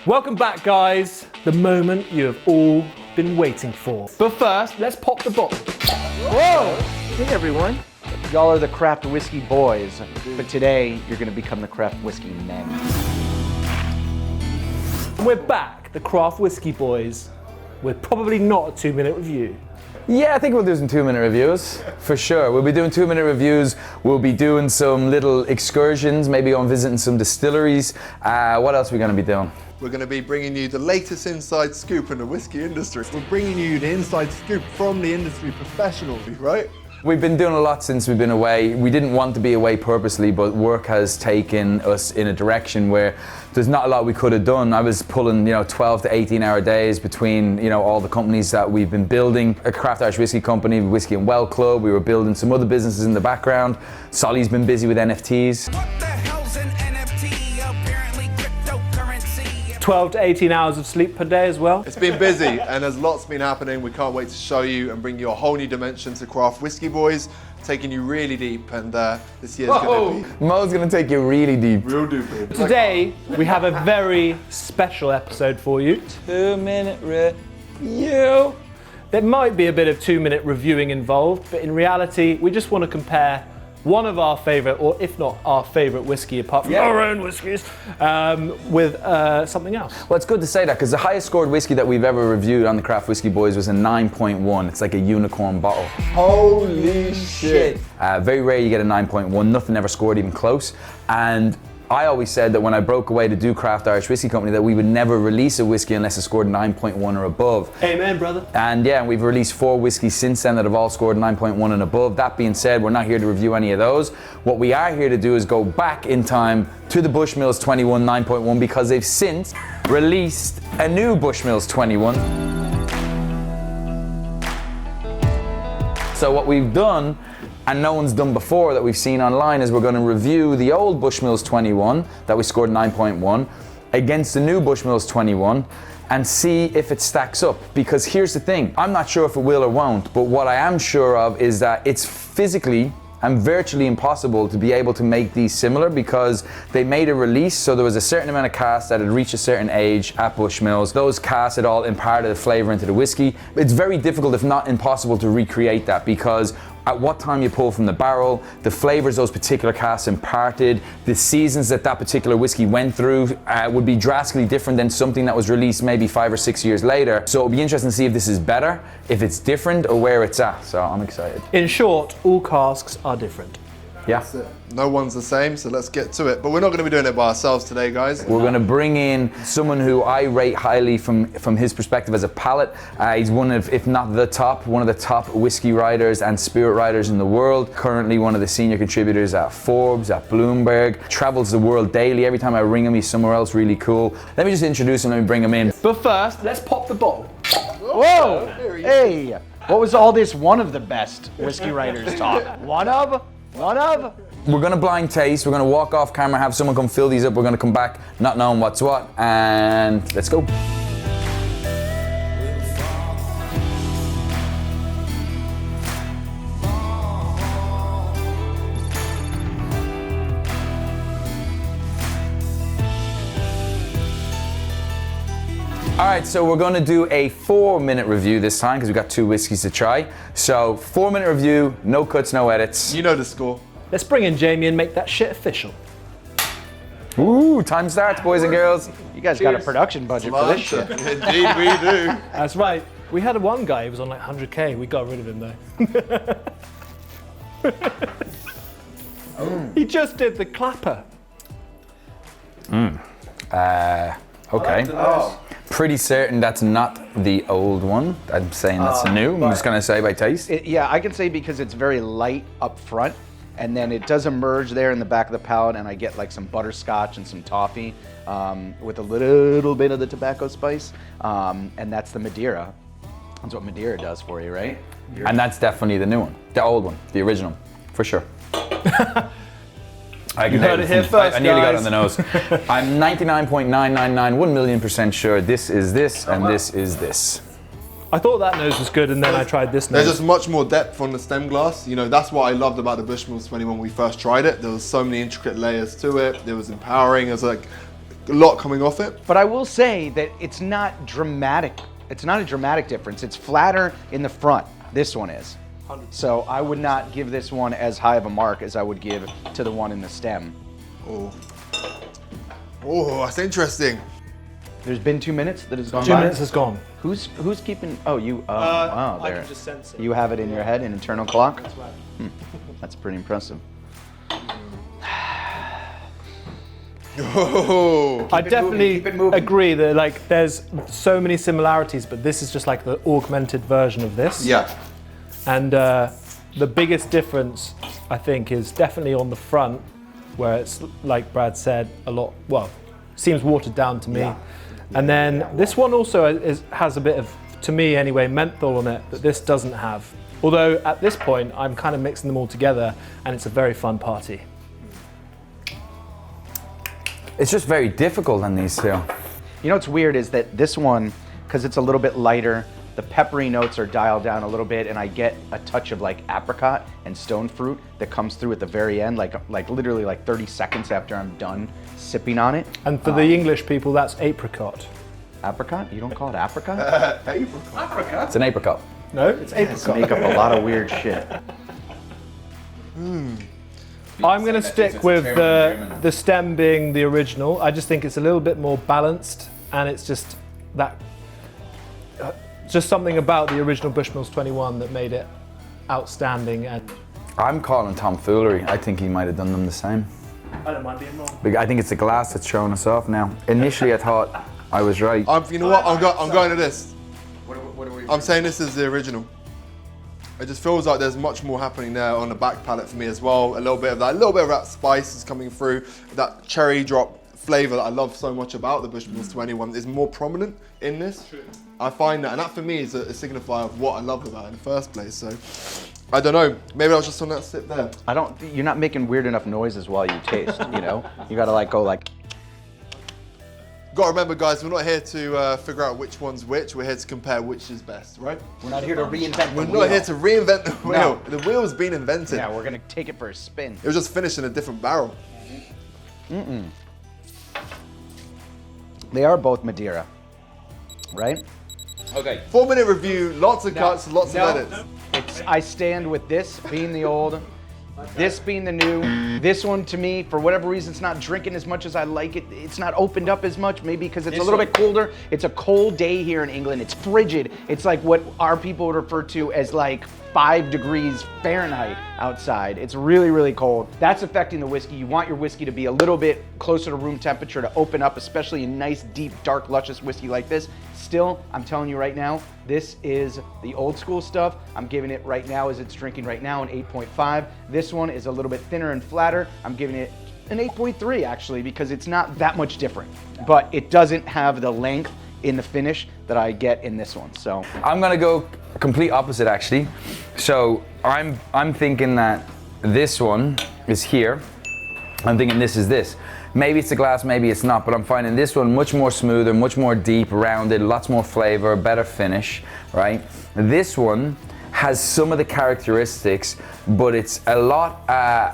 Welcome back, guys. The moment you have all been waiting for. But first, let's pop the bottle. Whoa! Hey, everyone. Y'all are the craft whiskey boys, but today you're gonna become the craft whiskey men. We're back, the Craft Whiskey Boys, with probably not a 2-minute review. Yeah, I think we'll do some 2-minute reviews, for sure. We'll be doing 2-minute reviews. We'll be doing some little excursions, maybe on visiting some distilleries. What else are we gonna be doing? We're going to be bringing you the latest inside scoop in the whiskey industry. We're bringing you the inside scoop from the industry professionals, right? We've been doing a lot since we've been away. We didn't want to be away purposely, but work has taken us in a direction where there's not a lot we could have done. I was pulling, 12 to 18-hour days between, all the companies that we've been building. A craft Irish whiskey company, Whiskey and Well Club. We were building some other businesses in the background. Solly's been busy with NFTs. What the hell's an NFT? Apparently cryptocurrency. 12 to 18 hours of sleep per day as well. It's been busy and there's lots been happening. We can't wait to show you and bring you a whole new dimension to Craft Whiskey Boys, taking you really deep, and this year's going to be Mo's gonna take you really deep. real deep. Today, we have a very special episode for you. 2-minute review. There might be a bit of 2-minute reviewing involved, but in reality, we just want to compare one of our favorite, or if not our favorite whiskey, apart from our own whiskeys, with something else. Well, it's good to say that, because the highest scored whiskey that we've ever reviewed on the Craft Whiskey Boys was a 9.1. It's like a unicorn bottle. Holy shit. Very rare you get a 9.1. Nothing ever scored even close. And I always said that when I broke away to do Craft Irish Whiskey Company that we would never release a whiskey unless it scored 9.1 or above. Amen, brother. And yeah, we've released 4 whiskeys since then that have all scored 9.1 and above. That being said, we're not here to review any of those. What we are here to do is go back in time to the Bushmills 21 9.1, because they've since released a new Bushmills 21. So what we've done, and no one's done before that we've seen online, is we're going to review the old Bushmills 21 that we scored 9.1 against the new Bushmills 21 and see if it stacks up. Because here's the thing, I'm not sure if it will or won't, but what I am sure of is that it's physically and virtually impossible to be able to make these similar, because they made a release, so there was a certain amount of casks that had reached a certain age at Bushmills. Those casks had all imparted the flavour into the whiskey. It's very difficult, if not impossible, to recreate that, because at what time you pull from the barrel, the flavours those particular casks imparted, the seasons that particular whiskey went through would be drastically different than something that was released maybe 5 or 6 years later. So it'll be interesting to see if this is better, if it's different, or where it's at. So I'm excited. In short, all casks are different. Yeah. No one's the same, so let's get to it. But we're not going to be doing it by ourselves today, guys. We're going to bring in someone who I rate highly from his perspective as a palate. He's one of, if not the top, one of the top whiskey writers and spirit writers in the world. Currently one of the senior contributors at Forbes, at Bloomberg. Travels the world daily. Every time I ring him, he's somewhere else really cool. Let me just introduce him, let me bring him in. But first, let's pop the bottle. Whoa! Hey! What was all this one of the best whiskey writers talk? One of? We're going to blind taste. We're going to walk off camera, have someone come fill these up. We're going to come back not knowing what's what, and let's go. All right, so we're going to do a 4-minute review this time, because we've got 2 whiskeys to try. So 4-minute review, no cuts, no edits. You know the score. Let's bring in Jamie and make that shit official. Ooh, time starts, boys and girls. You guys got a production budget for this shit. Indeed we do. That's right. We had one guy who was on like 100K. We got rid of him though. He just did the clapper. Okay. Pretty certain that's not the old one. I'm saying that's new. I'm just going to say by taste. Yeah, I can say because it's very light up front, and then it does emerge there in the back of the palate, and I get like some butterscotch and some toffee with a little bit of the tobacco spice, and that's the Madeira. That's what Madeira does for you, right? And that's definitely the new one. The old one. The original. For sure. I You heard it here first, I nearly got it guys. on the nose. I'm 99.999, 1,000,000% sure this is this and this is this. I thought that nose was good, and then I tried this There's nose. just much more depth on the stem glass. You know, that's what I loved about the Bushmills 20 when we first tried it. There was so many intricate layers to it. It was empowering. It was like a lot coming off it. But I will say that it's not dramatic. It's not a dramatic difference. It's flatter in the front. This one is. So I would not give this one as high of a mark as I would give to the one in the stem. Oh, that's interesting. There's been 2 minutes that has gone 2 by. minutes has gone. Who's keeping? Oh, you. Wow, I there. can just sense it. You have it in your head, an internal clock. That's pretty impressive. Oh, I definitely keep it moving. agree that like there's so many similarities, but this is just like the augmented version of this. yeah. And the biggest difference, I think, is definitely on the front, where it's, like Brad said, a lot, well, seems watered down to me. And then this one also has a bit of, to me anyway, menthol on it that this doesn't have. Although at this point, I'm kind of mixing them all together, and it's a very fun party. It's just very difficult on these two. You know what's weird is that this one, because it's a little bit lighter, the peppery notes are dialed down a little bit, and I get a touch of like apricot and stone fruit that comes through at the very end, like literally like 30 seconds after I'm done sipping on it. And for the English people, that's apricot. Apricot? You don't call it apricot? It's an apricot. No, it's Let's apricot. make up a lot of weird shit. I'm going to stick with the stem being the original. I just think it's a little bit more balanced, and it's just that, just something about the original Bushmills 21 that made it outstanding. And I'm calling tomfoolery. I think he might have done them the same. I don't mind being wrong. I think it's the glass that's showing us off now. Initially, I thought I was right. You know what? I'm going to this. I'm saying this is the original. It just feels like there's much more happening there on the back palate for me as well. A little bit of that spice is coming through. That cherry drop flavor that I love so much about the Bushmills 21 is more prominent in this. I find that, and that for me is a signifier of what I love about it in the first place. So I don't know. Maybe I was just on that sip there. You're not making weird enough noises while you taste, you know? You gotta like go like. Got to remember, guys, we're not here to figure out which one's which. We're here to compare which is best, right? We're not here to reinvent the We're wheel. not here to reinvent the wheel. No. The wheel's been invented. Yeah, we're gonna take it for a spin. It was just finished in a different barrel. They are both Madeira, right? Okay. 4-minute review, lots of cuts, lots of edits. I stand with this being the old, this being the new. This one to me, for whatever reason, it's not drinking as much as I like it. It's not opened up as much, maybe because it's a little bit colder. It's a cold day here in England. It's frigid. It's like what our people would refer to as like 5 degrees Fahrenheit outside. It's really, really cold. That's affecting the whiskey. You want your whiskey to be a little bit closer to room temperature to open up, especially a nice, deep, dark, luscious whiskey like this. Still, I'm telling you right now, this is the old school stuff. I'm giving it right now as it's drinking right now an 8.5. This one is a little bit thinner and flatter. I'm giving it an 8.3 actually, because it's not that much different, but it doesn't have the length in the finish that I get in this one. So I'm gonna go complete opposite actually. So I'm thinking that this one is here. I'm thinking this is this. Maybe it's the glass, maybe it's not, but I'm finding this one much more smoother, much more deep, rounded, lots more flavor, better finish, right? This one has some of the characteristics, but it's a lot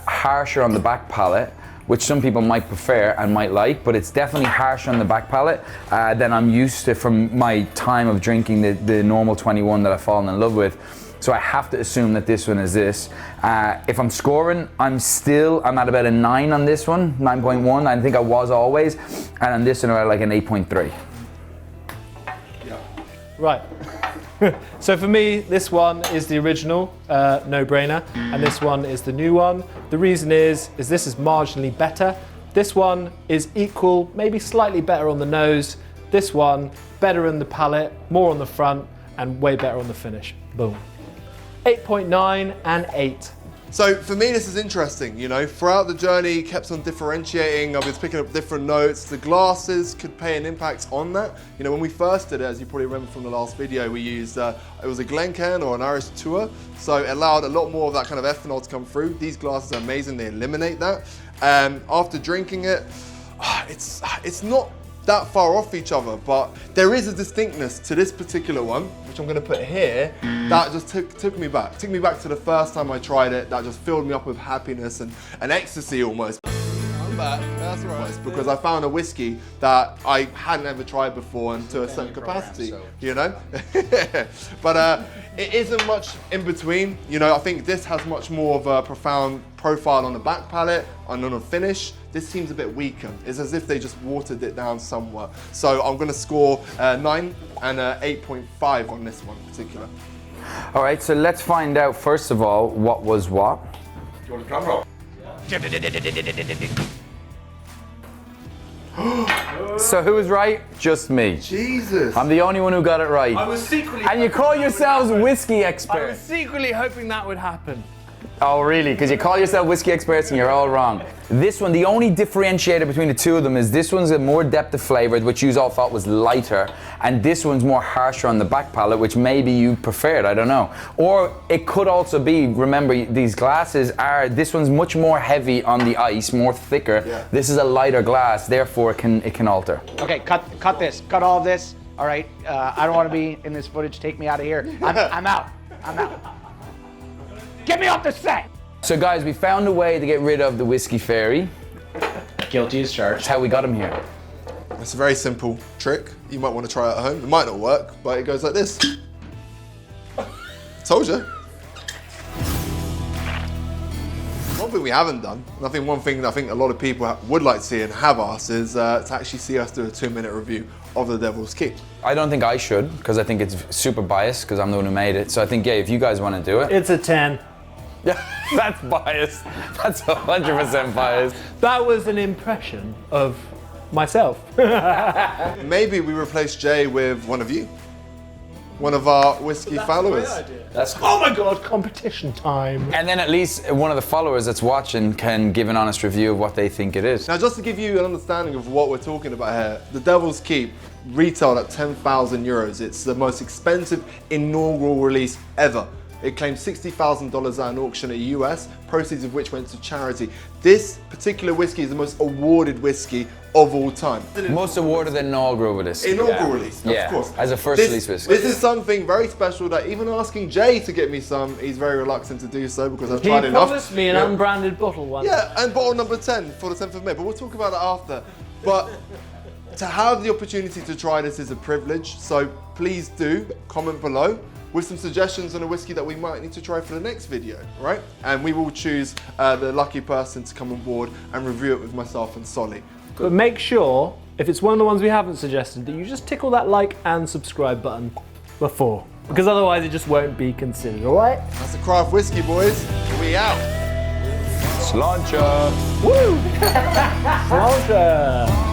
harsher on the back palate, which some people might prefer and might like, but it's definitely harsher on the back palate than I'm used to from my time of drinking the normal 21 that I've fallen in love with. So I have to assume that this one is this. If I'm scoring, I'm at about a 9 on this one, 9.1, I think I was always, and on this one I'm like an 8.3. Right. So for me, this one is the original, no-brainer, and this one is the new one. The reason is this is marginally better. This one is equal, maybe slightly better on the nose. This one, better in the palate, more on the front, and way better on the finish. Boom. 8.9 and 8. So for me, this is interesting. You know, throughout the journey, kept on differentiating. I was picking up different notes. The glasses could play an impact on that. You know, when we first did it, as you probably remember from the last video, we used, it was a Glencairn or an Irish Tour. So it allowed a lot more of that kind of ethanol to come through. These glasses are amazing. They eliminate that. After drinking it, it's not that far off each other, but there is a distinctness to this particular one, which I'm gonna put here, that just took me back. Took me back to the first time I tried it. That just filled me up with happiness and ecstasy almost. back. That's right. Because I found a whiskey that I hadn't ever tried before and to a certain capacity, you know? But it isn't much in between. You know, I think this has much more of a profound profile on the back palate and on the finish. This seems a bit weaker. It's as if they just watered it down somewhat. So I'm gonna score 9 and 8.5 on this one in particular. All right, so let's find out first of all what was what. Do you want a drum roll? So who was right? Just me. Jesus. I'm the only one who got it right. I was secretly. And you call yourselves whiskey I experts. was secretly hoping that would happen. Oh, really? Because you call yourself whiskey experts and you're all wrong. This one, the only differentiator between the two of them is this one's a more depth of flavor, which you all thought was lighter, and this one's more harsher on the back palate, which maybe you preferred, I don't know. Or it could also be, remember, these glasses are, this one's much more heavy on the ice, more thicker. Yeah. This is a lighter glass, therefore it can alter. Okay, cut this. Cut all of this. All right. I don't want to be in this footage. Take me out of here. I'm out. I'm out. Get me off the set. So guys, we found a way to get rid of the whiskey fairy. Guilty as charged. That's how we got him here. It's a very simple trick. You might want to try it at home. It might not work, but it goes like this. Told you. One thing we haven't done, and I think one thing that I think a lot of people would like to see and have asked is to actually see us do a 2-minute review of the Devil's Keep. I don't think I should, because I think it's super biased, because I'm the one who made it. So I think, yeah, if you guys want to do it. It's a 10. Yeah, that's biased. That's 100% biased. That was an impression of myself. Maybe we replace Jay with one of you. One of our whiskey followers. That's cool. Oh my god, competition time. And then at least one of the followers that's watching can give an honest review of what they think it is. Now, just to give you an understanding of what we're talking about here, the Devil's Keep retailed at 10,000 euros. It's the most expensive inaugural release ever. It claimed $60,000 at an auction at US, proceeds of which went to charity. This particular whiskey is the most awarded whiskey of all time. Most awarded inaugural with this. Inaugural release, Yeah, of course. as a first release whiskey. This is something very special that even asking Jay to get me some, he's very reluctant to do so because I've He tried enough. promised me an unbranded bottle once. Yeah, and bottle number 10 for the 10th of May, but we'll talk about it after. But to have the opportunity to try this is a privilege, so please do comment below with some suggestions on a whiskey that we might need to try for the next video, right? And we will choose the lucky person to come on board and review it with myself and Solly. But make sure, if it's one of the ones we haven't suggested, that you just tickle that like and subscribe button before. Because otherwise it just won't be considered, alright? That's the craft whiskey, boys. We out. Sláinte. Woo! Sláinte.